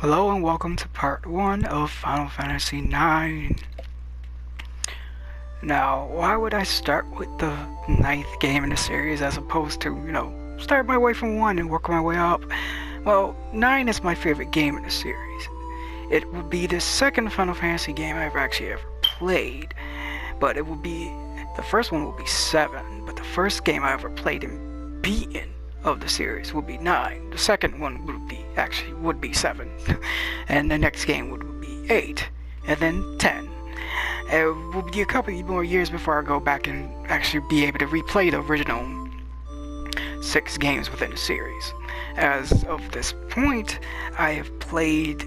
Hello and welcome to part 1 of Final Fantasy IX. Now, why would I start with the ninth game in the series as opposed to, start my way from 1 and work my way up? Well, 9 is my favorite game in the series. It would be the second Final Fantasy game I've actually ever played, but the first one would be 7, but the first game I ever played and beaten of the series would be 9. The second one would be 7. And the next game would be 8. And then 10. It will be a couple more years before I go back and actually be able to replay the original 6 games within the series. As of this point, I have played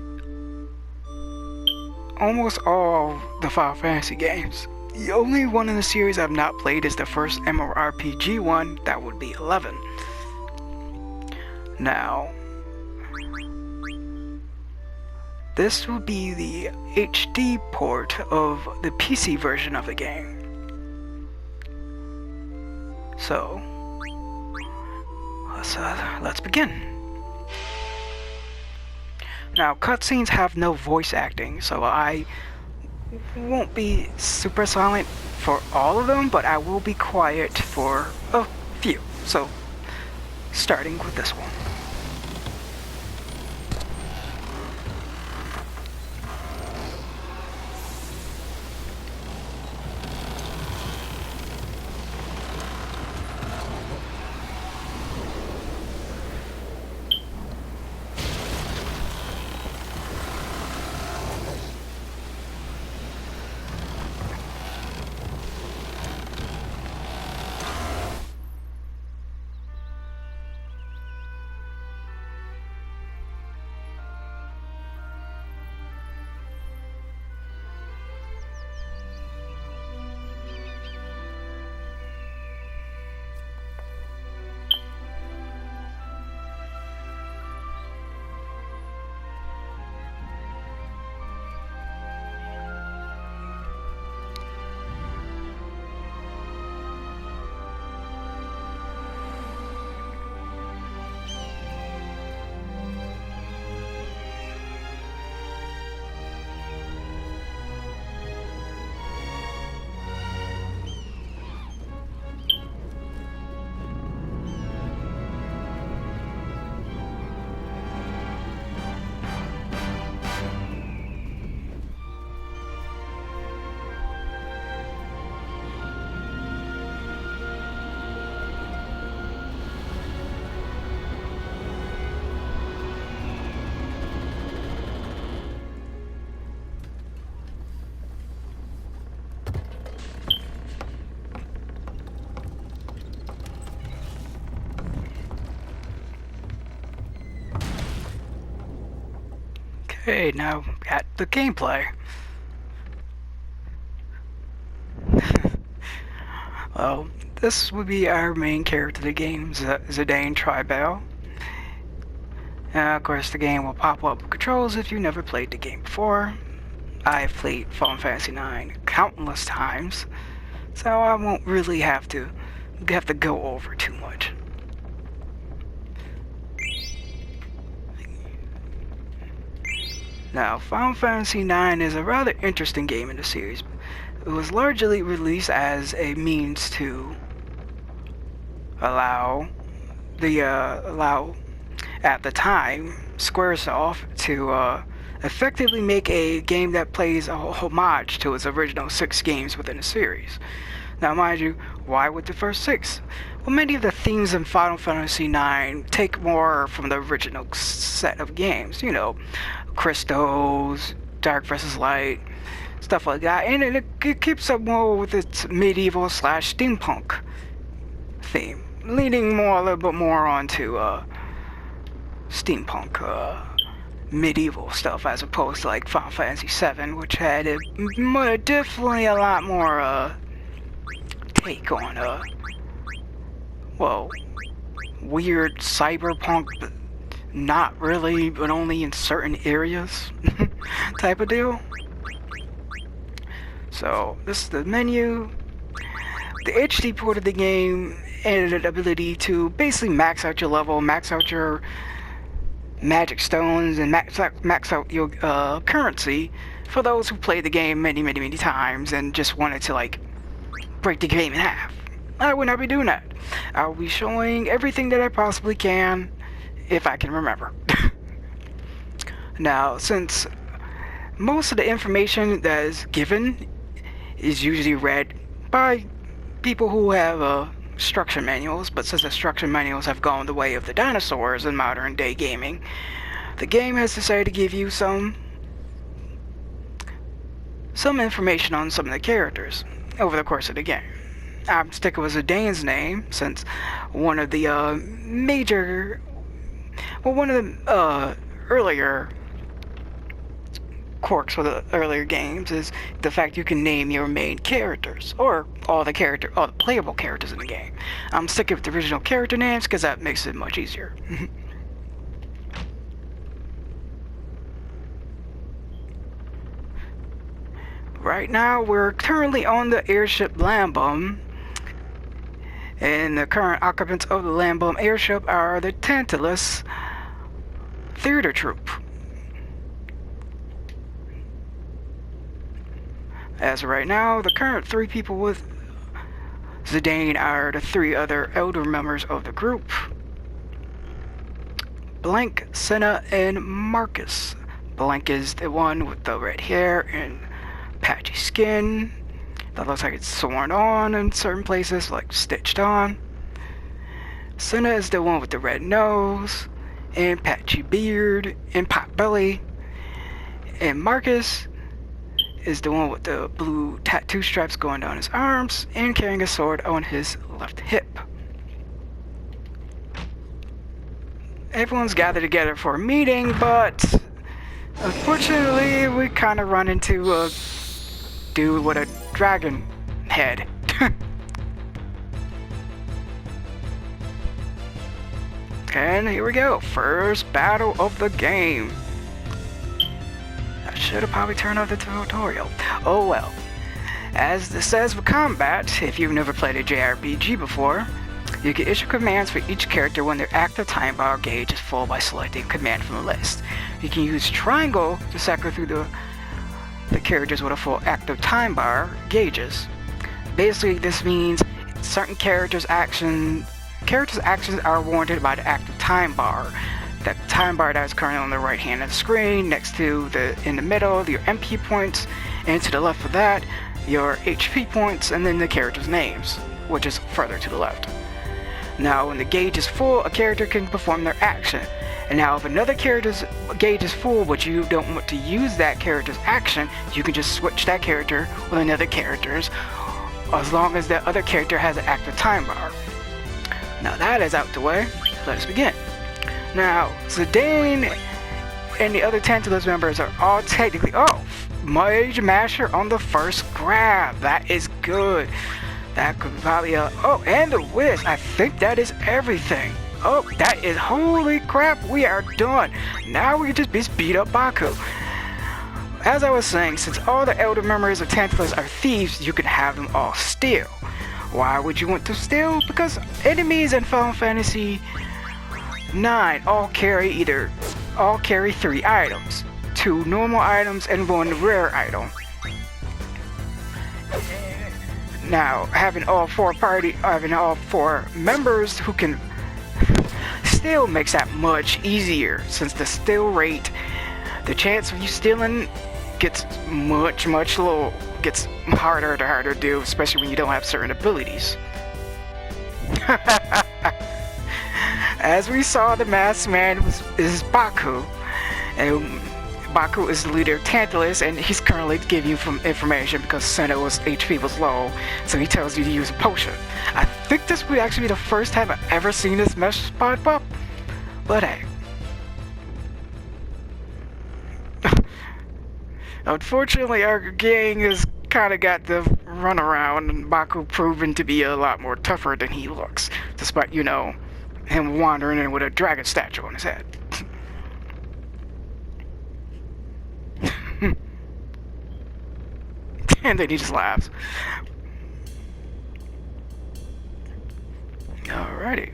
almost all the Final Fantasy games. The only one in the series I've not played is the first MMORPG one, that would be 11. Now, this will be the HD port of the PC version of the game. So, let's begin. Now, cutscenes have no voice acting, so I won't be super silent for all of them, but I will be quiet for a few. So, starting with this one. Okay, now at the gameplay. Well, this would be our main character of the game, Zidane Tribal. Of course, the game will pop up with controls if you never played the game before. I've played Final Fantasy IX countless times, so I won't really have to go over too much. Now, Final Fantasy IX is a rather interesting game in the series. It was largely released as a means to allow at the time Squaresoft to effectively make a game that plays a homage to its original 6 games within the series. Now, mind you, why with the first 6? Well, many of the themes in Final Fantasy IX take more from the original set of games, crystals, dark versus light, stuff like that, and it keeps up more with its medieval / steampunk theme, leaning a little bit more onto steampunk medieval stuff as opposed to like Final Fantasy VII, which had definitely a lot more take on weird cyberpunk, but not really, but only in certain areas type of deal. So this is the menu. The HD port of the game and the ability to basically max out your level, max out your magic stones and max out your currency for those who played the game many times and just wanted to like break the game in half. I will not be doing that. I will be showing everything that I possibly can if I can remember. Now, since most of the information that is given is usually read by people who have instruction manuals, but since instruction manuals have gone the way of the dinosaurs in modern day gaming, the game has decided to give you some information on some of the characters over the course of the game. I'm sticking with Zidane's name since one of the earlier quirks for the earlier games is the fact you can name your main characters or all the playable characters in the game. I'm sticking with the original character names because that makes it much easier. Right now we're currently on the airship Lambum, and the current occupants of the Lambum airship are the Tantalus theater troupe. As of right now, the current 3 people with Zidane are the 3 other elder members of the group: Blank, Senna, and Marcus. Blank is the one with the red hair and patchy skin that looks like it's sewn on in certain places, like stitched on. Senna is the one with the red nose and patchy beard and pot belly. And Marcus is the one with the blue tattoo stripes going down his arms and carrying a sword on his left hip. Everyone's gathered together for a meeting, but unfortunately we kind of run into a dude with a dragon head. And here we go, first battle of the game. I should have probably turned off the tutorial. Oh well. As this says with combat, if you've never played a JRPG before, you can issue commands for each character when their active time bar gauge is full by selecting a command from the list. You can use triangle to cycle through the characters with a full active time bar gauges. Basically, this means certain characters' actions are warranted by the active time bar. That time bar that is currently on the right hand of the screen, next to in the middle, your MP points, and to the left of that, your HP points, and then the characters' names, which is further to the left. Now, when the gauge is full, a character can perform their action. And now, if another character's gauge is full, but you don't want to use that character's action, you can just switch that character with another character's, as long as the other character has an active time bar. Now that is out the way, let us begin. Now, Zidane and the other Tantalus members are all technically Mage Masher on the first grab. That is good. That could probably and the whiz. I think that is everything. Oh, that is, holy crap, we are done. Now we can just beat up Baku. As I was saying, since all the elder members of Tantalus are thieves, you can have them all steal. Why would you want to steal? Because enemies in Final Fantasy 9 all carry 3 items. 2 normal items and 1 rare item. Now, having all 4 members who can steal makes that much easier, since the steal rate, the chance of you stealing gets much lower, gets harder to do, especially when you don't have certain abilities. As we saw, the masked man is Baku, and Baku is the leader of Tantalus, and he's currently giving you some information because Senna's HP was low, so he tells you to use a potion. I think this would actually be the first time I've ever seen this message pop up, but hey. Unfortunately, our gang has kind of got the runaround, and Baku proven to be a lot more tougher than he looks, despite, him wandering in with a dragon statue on his head. And then he just laughs. Alrighty.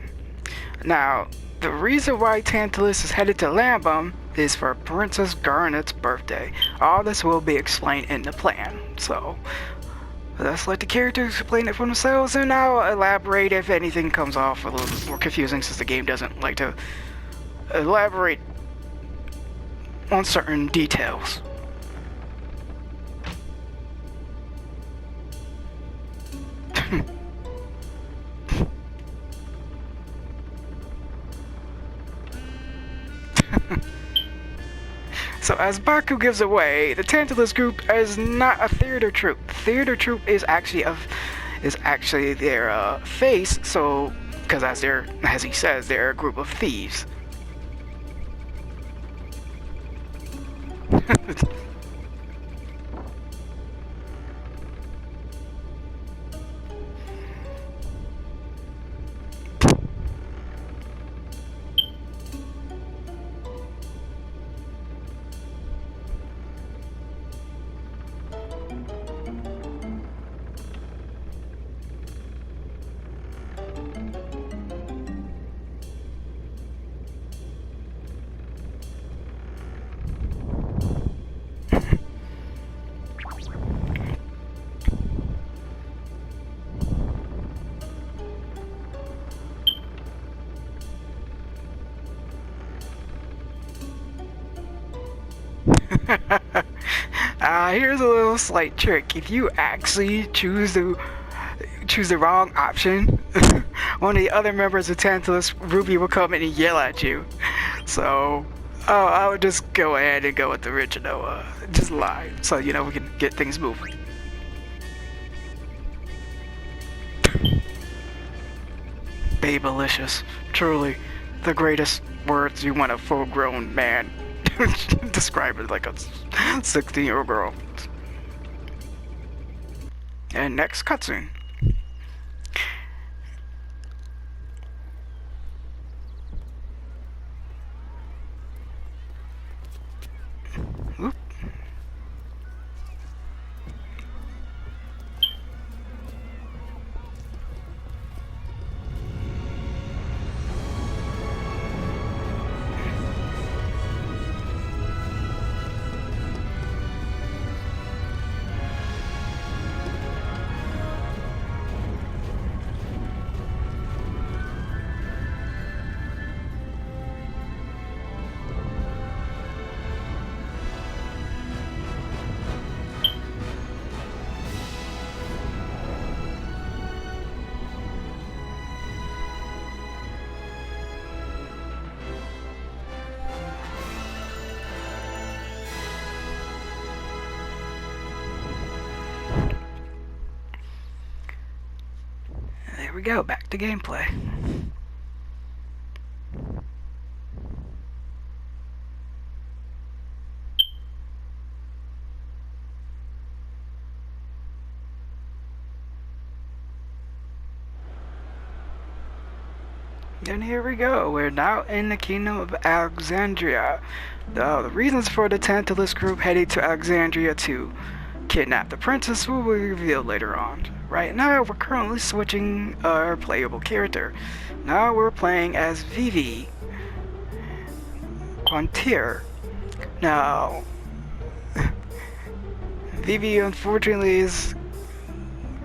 Now, The reason why Tantalus is headed to Lambum is for Princess Garnet's birthday. All this will be explained in the plan. So, let's let the characters explain it for themselves, and I'll elaborate if anything comes off a little more confusing, since the game doesn't like to elaborate on certain details. So as Baku gives away, the Tantalus group is not a theater troupe. Theater troupe is actually their face. So, because as he says, they're a group of thieves. Here's a little slight trick. If you actually choose the wrong option, one of the other members of Tantalus Ruby will come in and yell at you. So, I would just go ahead and go with the original, just lie, so we can get things moving. Babylicious, truly the greatest words you want a full-grown man. Describe it like a 16-year-old girl. And next cutscene. Oop. There we go, back to gameplay. And here we go, we're now in the kingdom of Alexandria. The reasons for the Tantalus group heading to Alexandria to kidnap the princess will be revealed later on. Right now, we're currently switching our playable character. Now we're playing as Vivi Quantier. Now, Vivi unfortunately is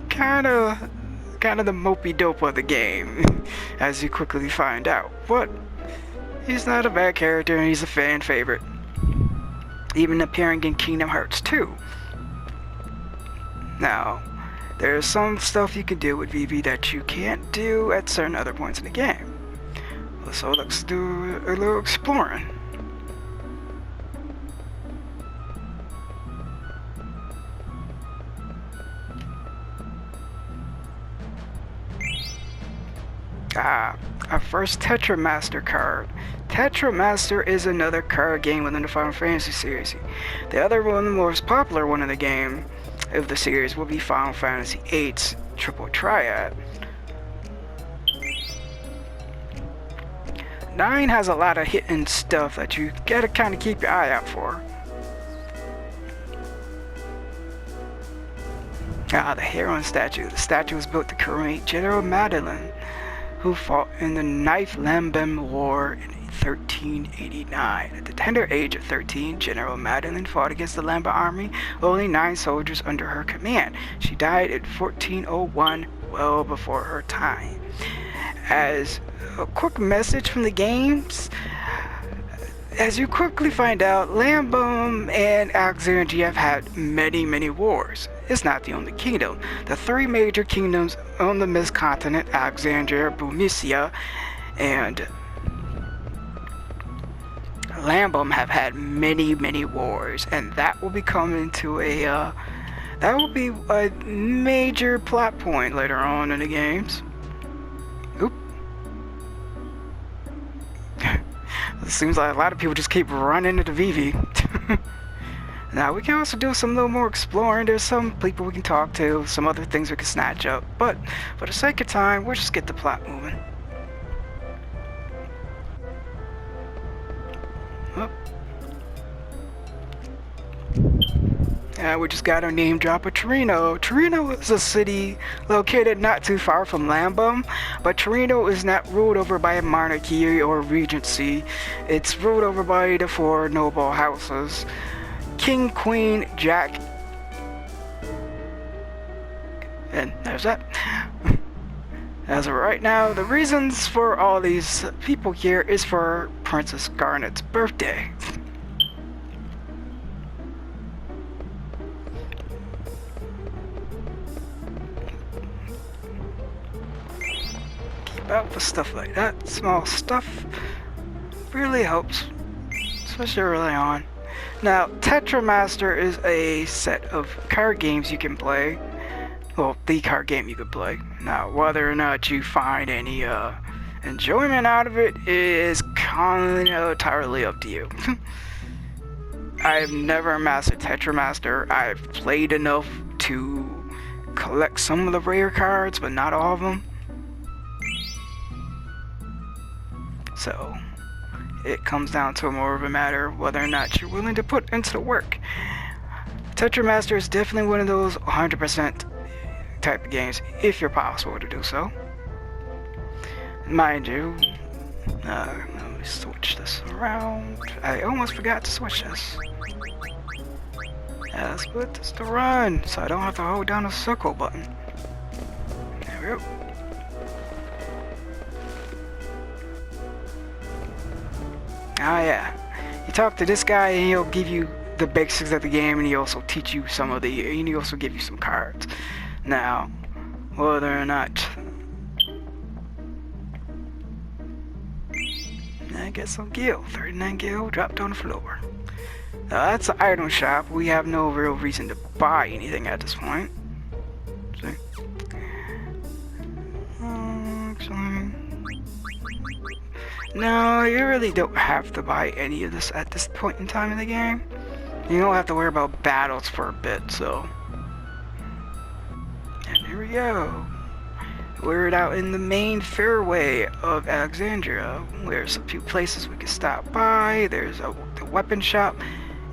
kind of the mopey dope of the game, as you quickly find out. But he's not a bad character, and he's a fan favorite, even appearing in Kingdom Hearts 2. Now, there's some stuff you can do with Vivi that you can't do at certain other points in the game. So let's do a little exploring. Our first Tetramaster card. Tetramaster is another card game within the Final Fantasy series. The other one, the most popular one in the game of the series, will be Final Fantasy VIII's Triple Triad. 9 has a lot of hidden stuff that you gotta kind of keep your eye out for. The heroine statue. The statue was built to commemorate General Madeline, who fought in the Ninth Lambam War in 1389. At the tender age of 13, General Madeline fought against the Lamba army, only 9 soldiers under her command. She died in 1401, well before her time. As a quick message from the games, as you quickly find out, Lambam and Alexandria have had many wars. It's not the only kingdom. The 3 major kingdoms on the Mist continent, Alexandria, Burmecia, and Lambam, have had many wars, and that will be coming to a that will be a major plot point later on in the games. Oop. It seems like a lot of people just keep running into Vivi. Now we can also do some little more exploring. There's some people we can talk to, some other things we can snatch up, but for the sake of time, we'll just get the plot moving. Oh. And we just got our name drop of Torino. Torino is a city located not too far from Lambam, but Torino is not ruled over by a monarchy or regency. It's ruled over by the 4 noble houses: King, Queen, Jack, and there's that. As of right now, the reasons for all these people here is for Princess Garnet's birthday. Keep out for stuff like that. Small stuff really helps, especially early on. Now, Tetramaster is a set of card games you can play. Well, the card game you could play. Now, whether or not you find any enjoyment out of it is kind of entirely up to you. I've never mastered Tetramaster. I've played enough to collect some of the rare cards, but not all of them. So it comes down to more of a matter of whether or not you're willing to put into the work. Tetramaster is definitely one of those 100% type of games, if you're possible to do so. Mind you, let me switch this around. I almost forgot to switch this. Let's put this to run, so I don't have to hold down the circle button. There we go. Oh yeah, you talk to this guy and he'll give you the basics of the game, and he also teach you some of the, and he also give you some cards. Now, whether or not I get some gil, 39 gil dropped on the floor. Now that's an item shop. We have no real reason to buy anything at this point. See? Actually, no, you really don't have to buy any of this at this point in time in the game. You don't have to worry about battles for a bit, so. And here we go. We're out in the main fairway of Alexandria. There's a few places we can stop by. There's the weapon shop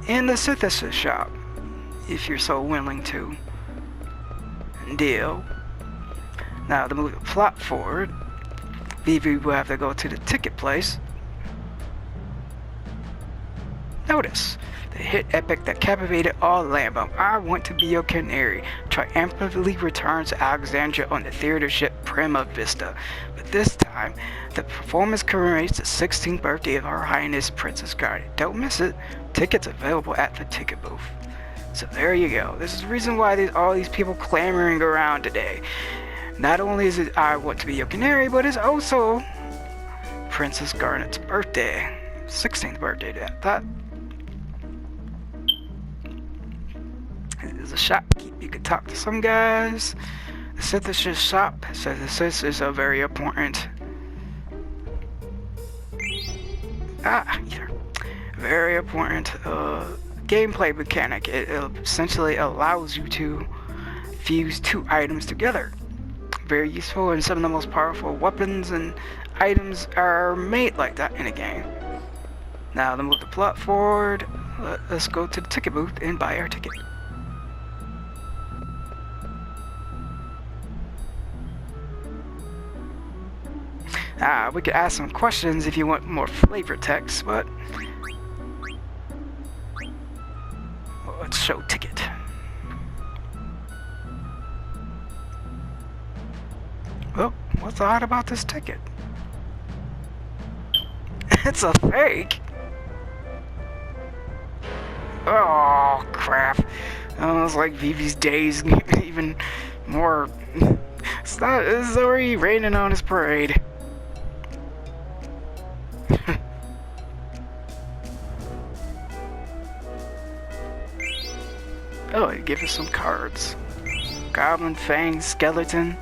and the synthesis shop, if you're so willing to deal. Now, to move the plot forward, Vivi will have to go to the ticket place. Notice the hit epic that captivated all Lambam, I Want to Be Your Canary, triumphantly returns to Alexandria on the theater ship Prima Vista. But this time, the performance commemorates the 16th birthday of Her Highness Princess Garnet. Don't miss it. Tickets available at the ticket booth. So there you go. This is the reason why there's all these people clamoring around today. Not only is it I Want to Be Your Canary, but it's also Princess Garnet's birthday. 16th birthday at that. There's a shopkeep. You can talk to some guys. The synthesis shop synthesis is a very important very important gameplay mechanic. It essentially allows you to fuse 2 items together. Very useful, and some of the most powerful weapons and items are made like that in a game. Now to move the plot forward, let's go to the ticket booth and buy our ticket. We could ask some questions if you want more flavor text, but let's show ticket. Well, what's odd about this ticket? It's a fake. Oh crap! It's like Vivi's days, even more. It's already raining on his parade. Oh, it gave us some cards. Goblin, Fang, Skeleton.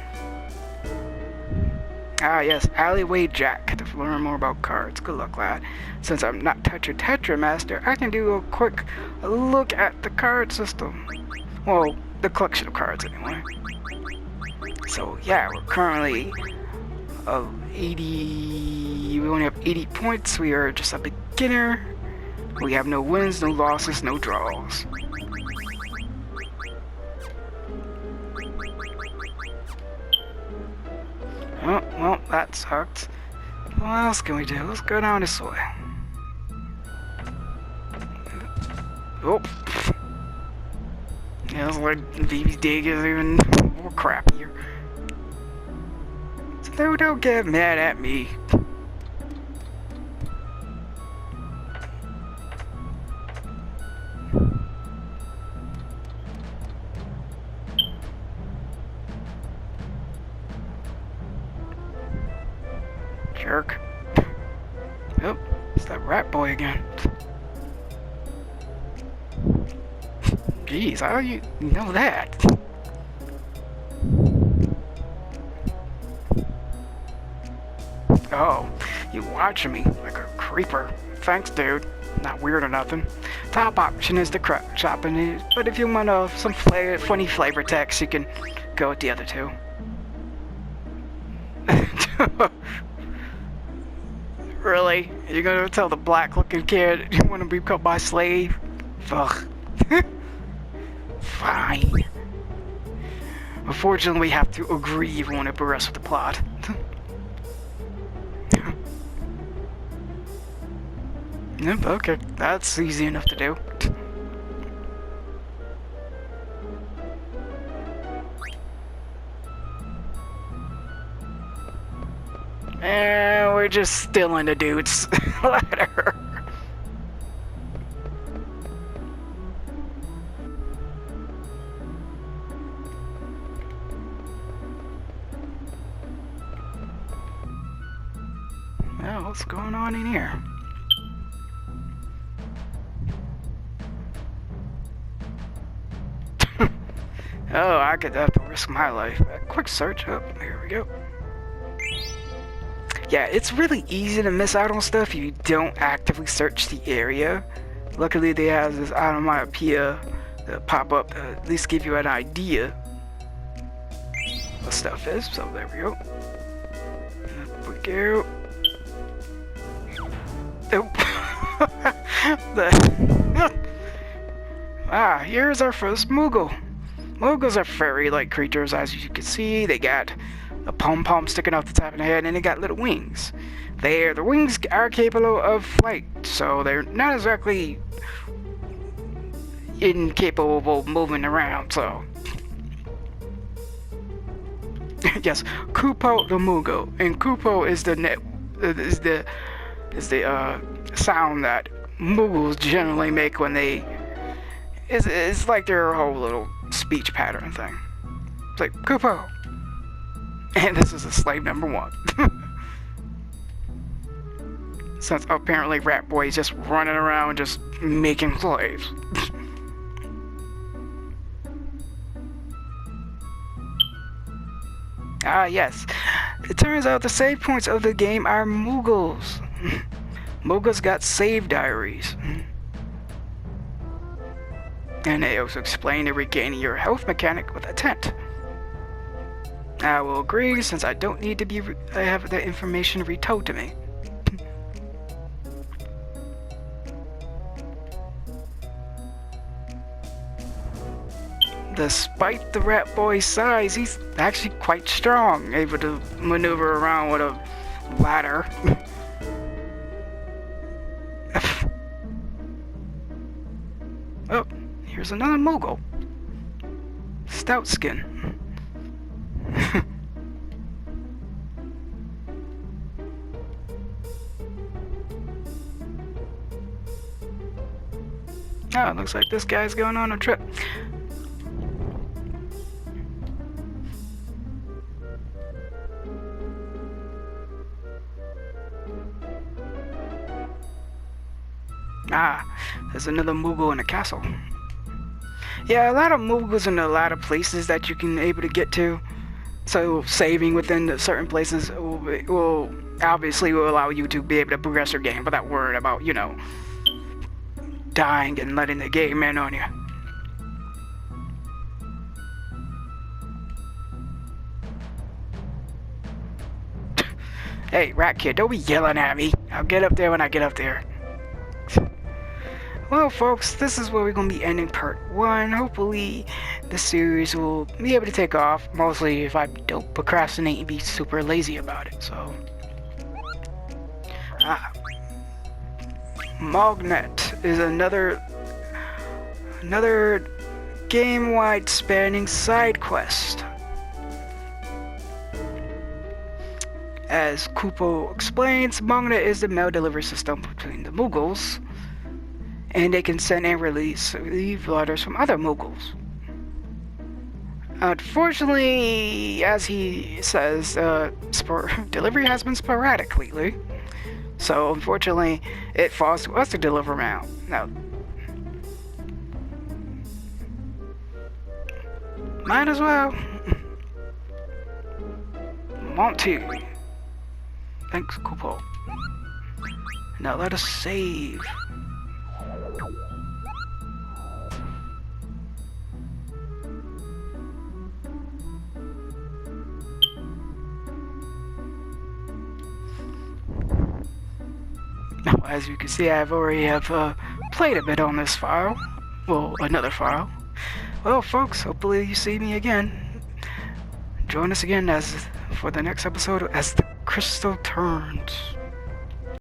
Ah yes, Alleyway Jack. To learn more about cards. Good luck, lad. Since I'm not Tetra Master, I can do a quick look at the card system. Well, the collection of cards anyway. So yeah, we're currently 80. We only have 80 points. We are just a beginner. We have no wins, no losses, no draws. Oh, well, that sucked. What else can we do? Let's go down this way. Oh. Yeah, it's like Vivi's dig is even more crappier. So don't get mad at me. Jerk. Oh, it's that rat boy again. Jeez, how do you know that? Oh, you watching me like a creeper. Thanks, dude. Not weird or nothing. Top option is the crack shopping, but if you want some funny flavor text, you can go with the other two. Really? You're gonna tell the black-looking kid you want to become my slave? Ugh. Fine. Unfortunately, we have to agree if we want to progress with the plot. Yep, okay. That's easy enough to do. And we're just still in the dude's ladder. Well, what's going on in here? Oh, I could have to risk my life. A quick search. Oh, here we go. Yeah, it's really easy to miss out on stuff if you don't actively search the area. Luckily, they have this onomatopoeia that pop up to at least give you an idea what stuff is. So there we go. Up we go. Oh. Here's our first Moogle. Moogles are fairy-like creatures, as you can see. They got a pom-pom sticking out the top of the head, and they got little wings. The wings are capable of flight, so they're not exactly incapable of moving around, so. Yes, Kupo the Moogle, and Kupo is the sound that Moogles generally make when they. It's like their whole little speech pattern thing. It's like Kupo. And this is a slave number 1. Since apparently Rat Boy is just running around just making slaves. Ah, yes. It turns out the save points of the game are Moogles. Moogles got save diaries. And they also explain the regaining your health mechanic with a tent. I will agree, since I don't need to have the information retold to me. Despite the Rat Boy's size, he's actually quite strong, able to maneuver around with a ladder. Oh, here's another mogul. Stout skin. Oh, it looks like this guy's going on a trip. Ah, there's another Moogle in a castle. Yeah, a lot of Moogles in a lot of places that you can able to get to. So saving within certain places will obviously will allow you to be able to progress your game without worrying about, you know, dying and letting the game in on you. Hey, rat kid, don't be yelling at me. I'll get up there when I get up there. Well, folks, this is where we're going to be ending part 1. Hopefully, the series will be able to take off. Mostly if I don't procrastinate and be super lazy about it, so. Mognet is another game-wide spanning side quest. As Kupo explains, Mognet is the mail delivery system between the Moogles, and they can send and receive letters from other Moogles. Unfortunately, as he says, delivery has been sporadic lately. So, unfortunately, it falls to us to deliver them out. Now, might as well. Want to. Thanks, Kupo. Now let us save. Now, as you can see, I've already played a bit on this file. Well, another file. Well, folks, hopefully you see me again. Join us again for the next episode as the crystal turns.